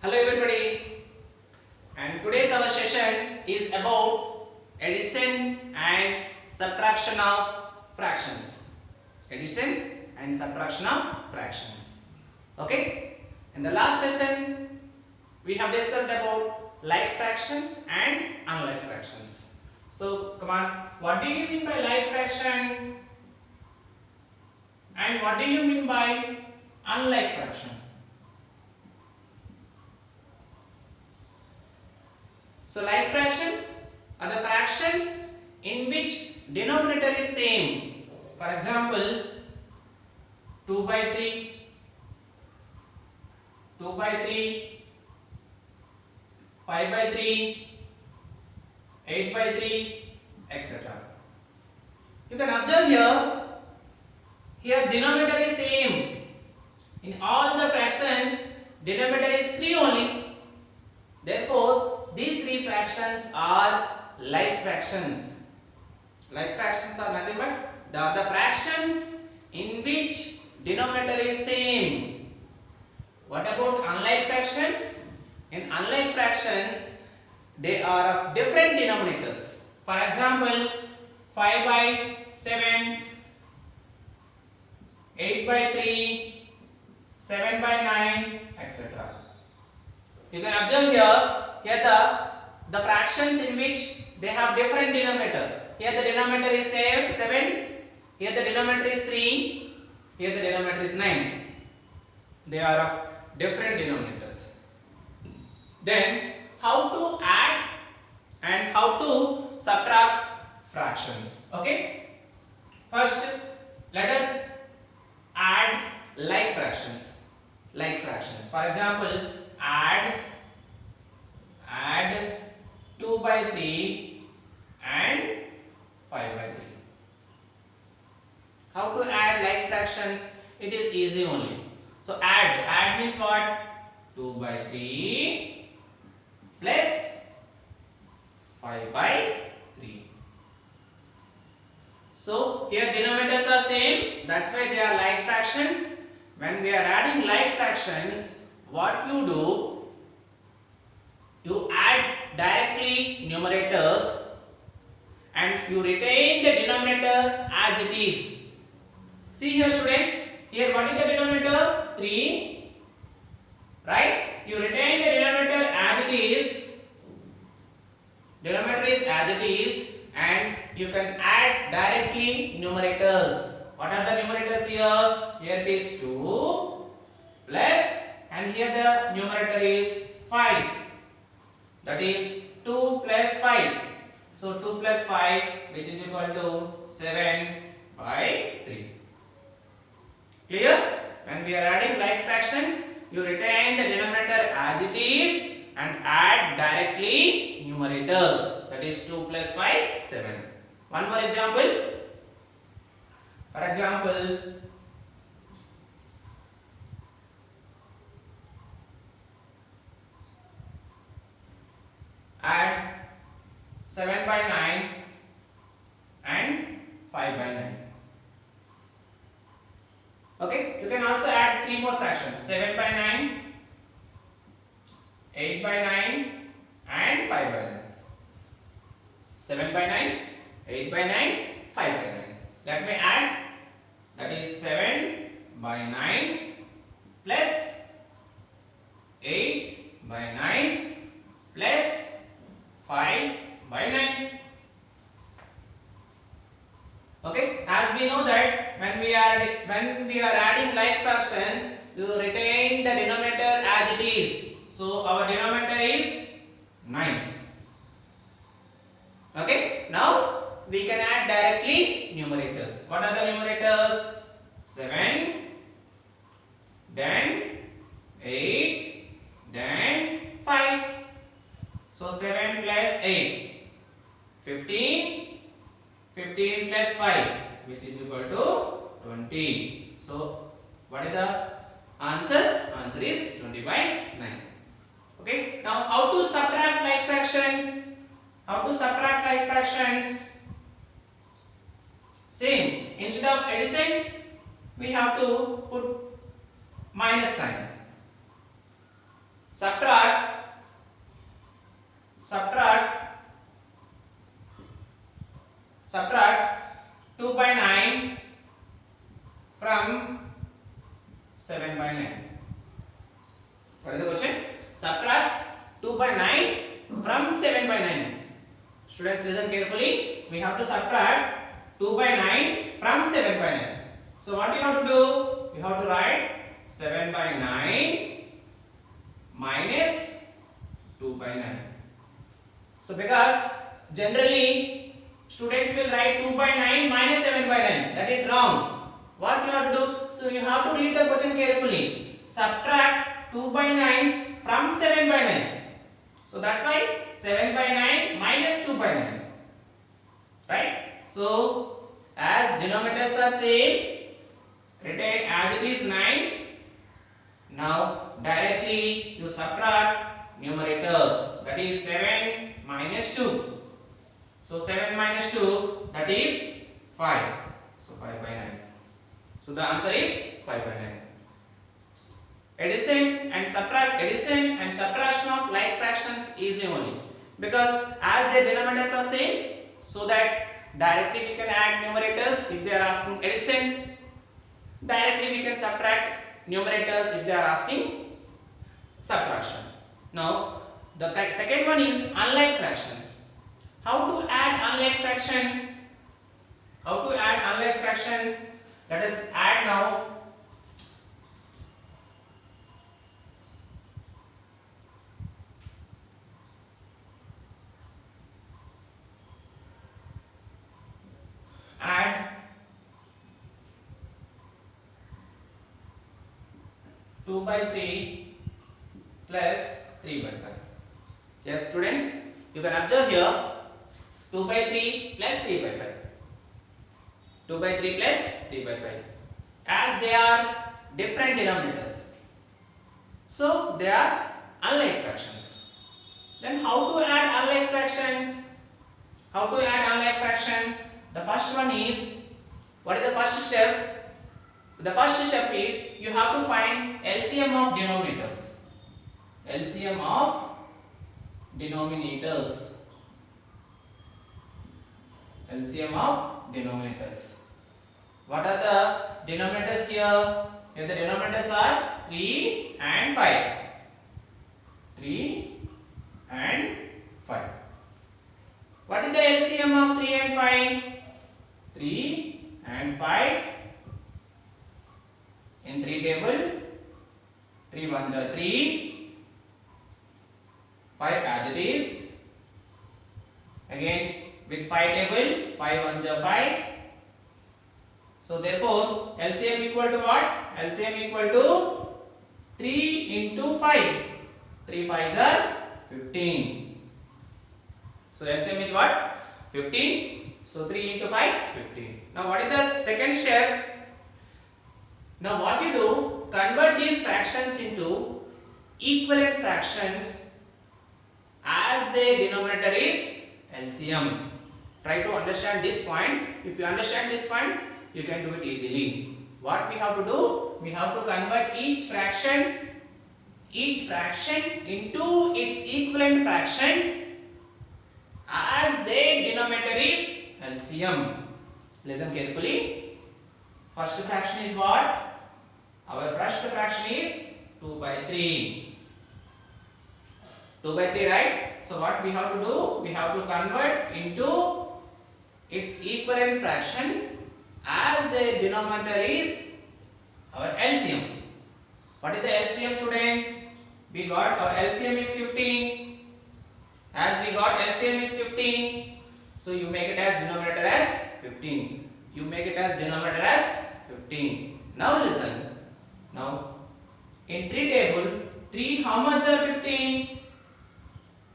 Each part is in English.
Hello everybody, and today's our session is about addition and subtraction of fractions. Addition and subtraction of fractions. Okay, in the last session we have discussed about like fractions and unlike fractions. So come on, what do you mean by like fraction and what do you mean by unlike fraction? So like fractions are the fractions in which denominator is same. For example, 2 by 3, 2 by 3, 5 by 3, 8 by 3, etc. You can observe here denominator is same. In all the fractions, denominator is 3 only. Therefore, these three fractions are like fractions. Like fractions are nothing but the fractions in which denominator is same. What about unlike fractions? In unlike fractions, they are of different denominators. For example, 5 by 7, 8 by 3, 7 by 9, etc. You can observe here the fractions in which they have different denominator. Here the denominator is 7, here the denominator is 3, here the denominator is 9. They are of different denominators. Then how to add and how to subtract fractions. Okay. First let us add like fractions. Like fractions. For example, add 2 by 3 and 5 by 3. How to add like fractions? It is easy only. So add means what? 2 by 3 plus 5 by 3. So here denominators are same, that's why they are like fractions. When we are adding like fractions, what you do? You add directly numerators and you retain the denominator as it is. See here students, here what is the denominator? 3, right? You retain the denominator as it is. Denominator is as it is and you can add directly numerators. What are the numerators here? Here it is 2 plus and here the numerator is 5. That is 2 plus 5. So 2 plus 5 which is equal to 7 by 3. Clear? When we are adding like fractions, you retain the denominator as it is and add directly numerators. That is 2 plus 5, 7. One more example. For example, add 7 by 9 and 5 by 9. Okay, you can also add 3 more fractions. 7 by 9, 8 by 9 and 5 by 9. 7 by 9, 8 by 9, 5 by 9. Let me add, that is 7 by 9 plus 8 by 9 plus 5 by 9. Okay, as we know that when we are adding like fractions, you retain the denominator as it is. So our denominator is 9. Okay, now we can add directly numerators. What are the numerators? 7, then 8, then 5. So 7 plus 8, 15, 15 plus 5 which is equal to 20. So what is the answer? Answer is 20 by 9. Okay, now how to subtract like fractions? How to subtract like fractions? Same, instead of addition we have to put minus sign. subtract 2 by 9 from 7 by 9. What is the question? Subtract 2 by 9 from 7 by 9. Students, listen carefully. We have to subtract 2 by 9 from 7 by 9. So what we have to do? We have to write 7 by 9 minus 2 by 9. So because generally students will write 2 by 9 minus 7 by 9. That is wrong. What you have to do? So you have to read the question carefully. Subtract 2 by 9 from 7 by 9. So that's why 7 by 9 minus 2 by 9. Right? So as denominators are same, written as it is 9. Now directly you subtract numerators. That is 7 minus 2. So 7 minus 2, that is 5. So 5 by 9. So the answer is 5 by 9. Addition and subtraction of like fractions easy only, because as their denominators are same, so that directly we can add numerators if they are asking addition. Directly we can subtract numerators if they are asking subtraction. Now the second one is unlike fractions. How to add unlike fractions? Let us add now. Add 2 by 3 plus 3 by 5. Yes, students, you can observe here 2 by 3 plus 3 by 5. 2 by 3 plus 3 by 5. As they are different denominators, so they are unlike fractions. Then how to add unlike fractions? The first one is, what is the first step? The first step is you have to find LCM of denominators. LCM of denominators. LCM of denominators. What are the denominators here? Here the denominators are 3 and 5. 3 and 5. What is the LCM of 3 and 5? 3 and 5. In 3 table, 3 1s are 3, 5 as it is. Again with 5 table, 5 1s are 5. So therefore LCM equal to what? LCM equal to 3 into 5. 3 5s are 15. So LCM is what? 15. So 3 into 5, 15. Now what is the second step? Now what you do, convert these fractions into equivalent fractions as the denominator is LCM. Try to understand this point. If you understand this point, you can do it easily. What we have to do? We have to convert each fraction into its equivalent fractions as the denominator is LCM. Listen carefully. First fraction is what? Our first fraction is 2 by 3. 2 by 3, right? So what we have to do? We have to convert into its equivalent fraction as the denominator is our LCM. What is the LCM, students? We got our LCM is 15. As we got LCM is 15, so you make it as denominator as 15. You make it as denominator as 15. Now listen. Now in 3 table, 3 how much are 15?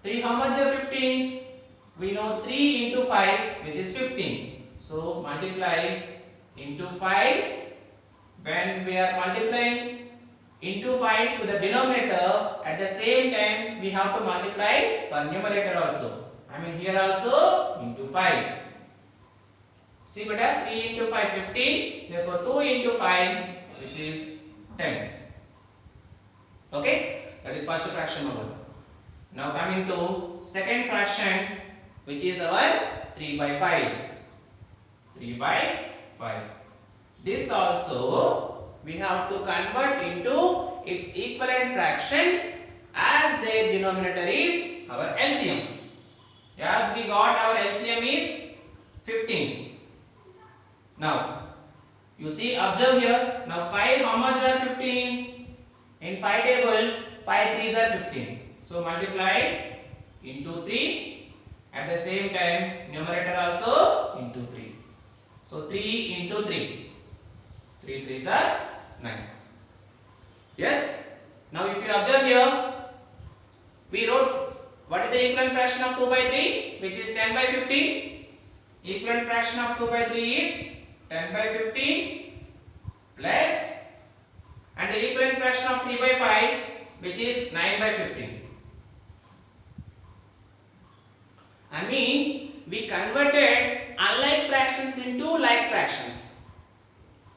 3 how much are 15? We know 3 into 5, which is 15. So multiply into 5. When we are multiplying into 5 to the denominator, at the same time we have to multiply for numerator also. I mean here also into 5. See beta, 3 into 5, 15. Therefore 2 into 5, which is 10. Okay. That is first fraction over. Now coming to second fraction, which is our 3 by 5. 3 by 5. This also we have to convert into its equivalent fraction as their denominator is our LCM. As we got our LCM is 15. Now you see, observe here. Now 5 how much are 15? In 5 table 5 3s are 15. So multiply into 3. At the same time numerator also into 3. So 3 into 3. 3 3s are 9. Yes. Now if you observe here, we wrote what is the equivalent fraction of 2 by 3, which is 10 by 15. Equivalent fraction of 2 by 3 is 10 by 15 plus, and the equivalent fraction of 3 by 5, which is 9 by 15. I mean, we converted unlike fractions into like fractions.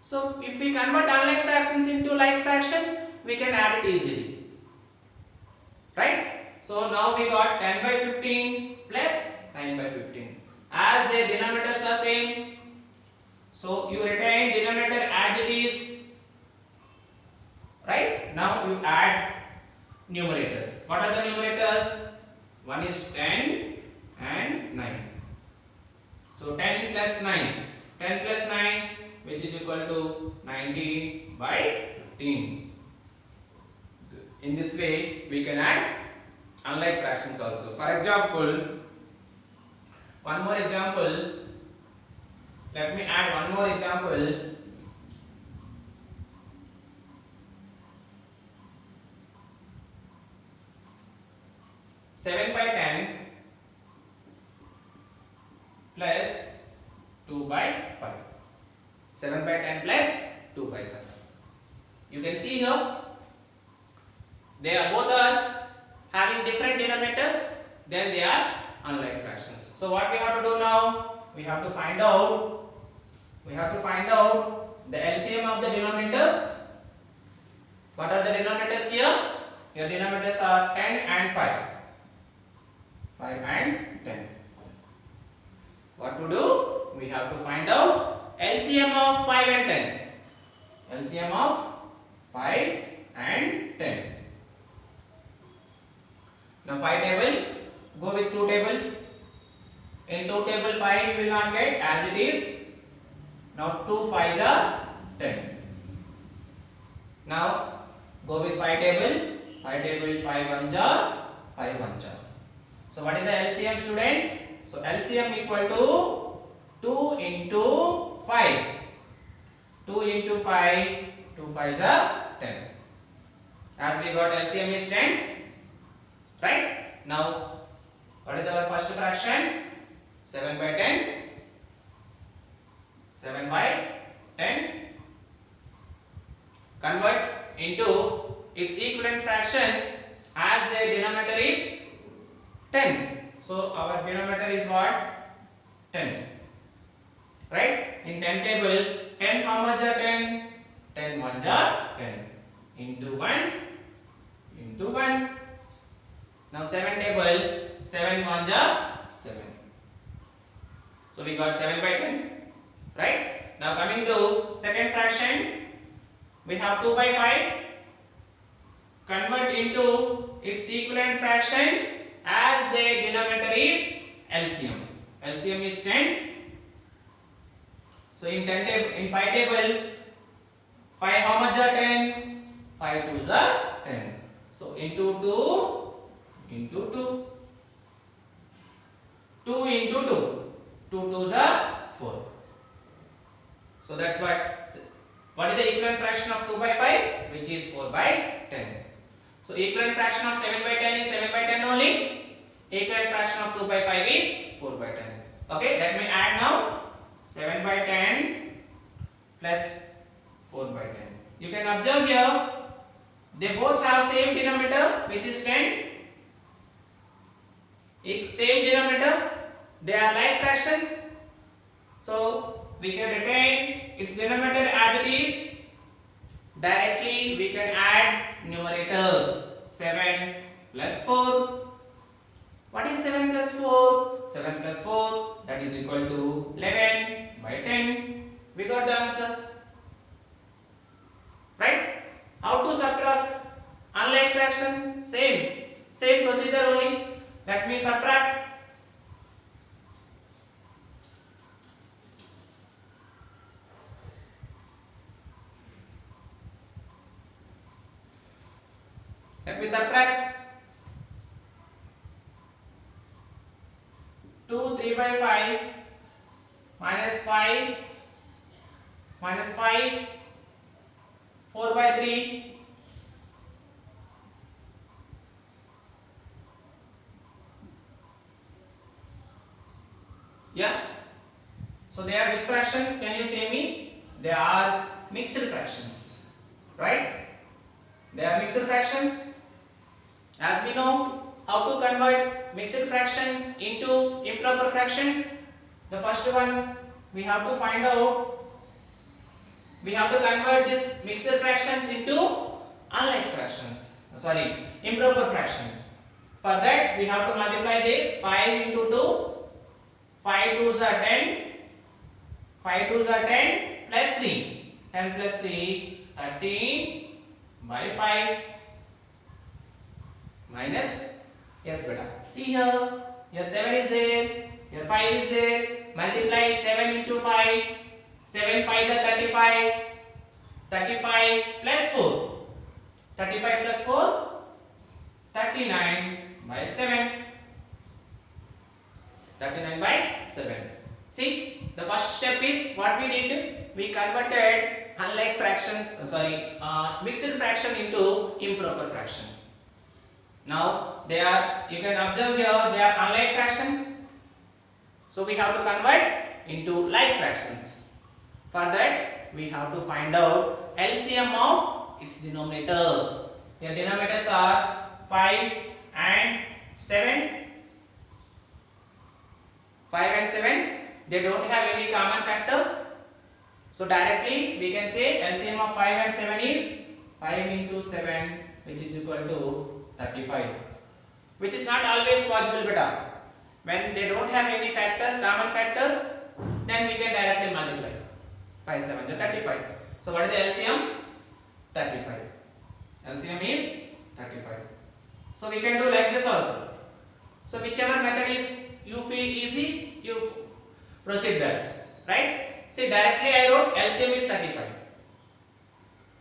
So if we convert unlike fractions into like fractions, we can add it easily. Right? So now we got 10 by 15 plus 9 by 15. As their denominators are same, so you retain denominator as it is. Right? Now you add numerators. What are the numerators? One is 10 and 9. So 10 plus 9. 10 plus 9, which is equal to 19 by 15. In this way, we can add unlike fractions also. For example, one more example. Let me add one more example. Seven by 10 plus 2 by 5. 7 by 10 plus 2 by 5. You can see here, they are both are having different denominators, then they are unlike fractions. So what we have to do now? We have to find out the LCM of the denominators. What are the denominators here? Your denominators are 10 and 5. 5 and 10. What to do? We have to find out LCM of 5 and 10. LCM of 5 and 10. Now 5 table, go with 2 table. In 2 table 5 you will not get as it is. Now 2 5s are 10. Now go with 5 table. 5 table 5 1s are 5 1s are. So what is the LCM, students? So LCM equal to 2 into 5. 2 into 5, 2 5s are 10. As we got LCM is 10. Right? Now what is our first fraction? 7 by 10. 7 by 10. Convert into its equivalent fraction as the denominator is 10. So our denominator is what? 10. Right? In 10 table, 10 how much are 10? 10 1s are 10. Into 1. Into 1. Now 7 table, 7 1s are 7. So we got 7 by 10. Right? Now coming to second fraction, we have 2 by 5. Convert into its equivalent fraction as the denominator is LCM. LCM is 10. So in 10 table, in 5 table, 5 how much are 10? 5 2s are 10. So into 2 into 2. 2 into 2. 2 2s are 4. So that's what is the equivalent fraction of 2 by 5? Which is 4 by 10. So equivalent fraction of 7 by 10 is 7 by 10 only. Equivalent fraction of 2 by 5 is 4 by 10. Okay, let me add now. 7 by 10 plus 4 by 10. You can observe here, they both have same denominator, which is 10. Same denominator, they are like fractions. So we can retain its denominator as it is. Directly we can add numerators. 7 plus 4. What is 7 plus 4? 7 plus 4, that is equal to 11 by 10. We got the answer. Right? How to subtract unlike fraction? Same procedure only. Let me subtract. Let me subtract 2 3 by 5 minus 5 minus 5 4 by 3 yeah. So they are which fractions? Can you say me? They are mixed fractions, right? They are mixed fractions. As we know how to convert mixed fractions into improper fraction, the first one we have to find out, we have to convert this mixed fractions into unlike fractions, improper fractions. For that we have to multiply this 5 into 2, 5 2s are 10, 5 2s are 10 plus 3, 10 plus 3, 13 by 5 minus, yes beta, see here 7 is there, here 5 is there, multiply 7 into 5, 7 5 is 35, 35 plus 4, 35 plus 4, 39 by 7, 39 by 7. See, the first step is what we did, we converted unlike fractions, mixed fraction into improper fraction. Now they are, you can observe here, they are unlike fractions. So we have to convert into like fractions. For that we have to find out LCM of its denominators. Your denominators are 5 and 7. 5 and 7, they don't have any common factor. So directly we can say LCM of 5 and 7 is 5 into 7, which is equal to 35, which is not always possible beta. When they don't have any factors, common factors, then we can directly multiply. 5 7 is 35. So what is the LCM? 35. LCM is 35. So we can do like this also. So whichever method is you feel easy, you proceed there, right? See, directly I wrote LCM is 35.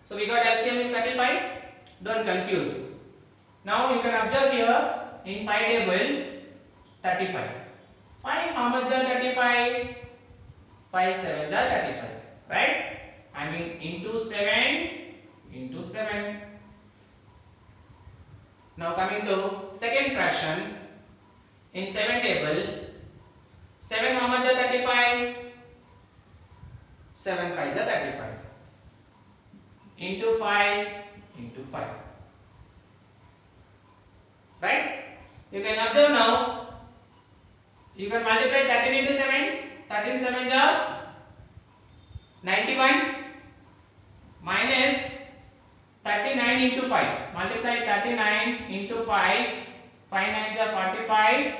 So we got LCM is 35. Don't confuse. Now you can observe here in 5 table 35. 5 how much are 35? 5 7 are 35, right? I mean into 7 into 7. Now coming to second fraction, in 7 table 7 how much are 35? 7 5 are 35 into 5 into 5. Right? You can observe now. You can multiply 13 into 7. 13 7 are 91 minus 39 into 5. Multiply 39 into 5. 5 9 are 45.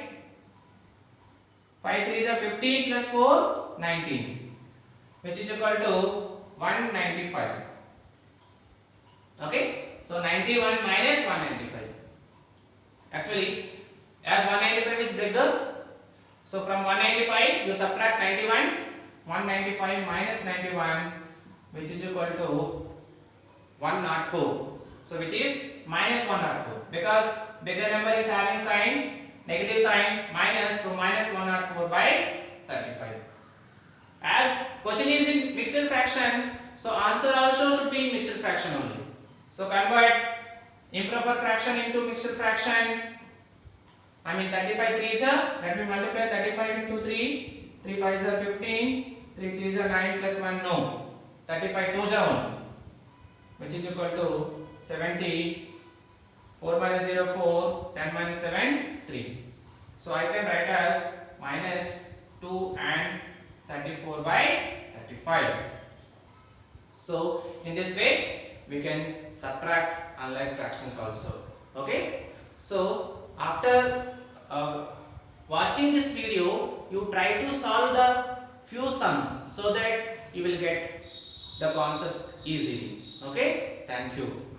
5 3 are 15 plus 4 19, which is equal to 195. Okay? So 91 minus 195. Actually, as 195 is bigger, so from 195 you subtract 91. 195 minus 91, which is equal to 104. So which is minus 104, because bigger number is having sign, negative sign, minus, so minus 104 by 35. As question is in mixed fraction, so answer also should be in mixed fraction only. So convert improper fraction into mixed fraction. I mean 35 3s are, let me multiply 35 into 3. 3 5s are 15. 3 3s are 9 plus 1 no. 35 2s are 1, which is equal to 70. 4 minus 0 4. 10 minus 7 3. So I can write as minus 2 and 34 by 35. So in this way we can subtract unlike fractions also. Okay, so after watching this video, you try to solve the few sums so that you will get the concept easily. Okay, thank you.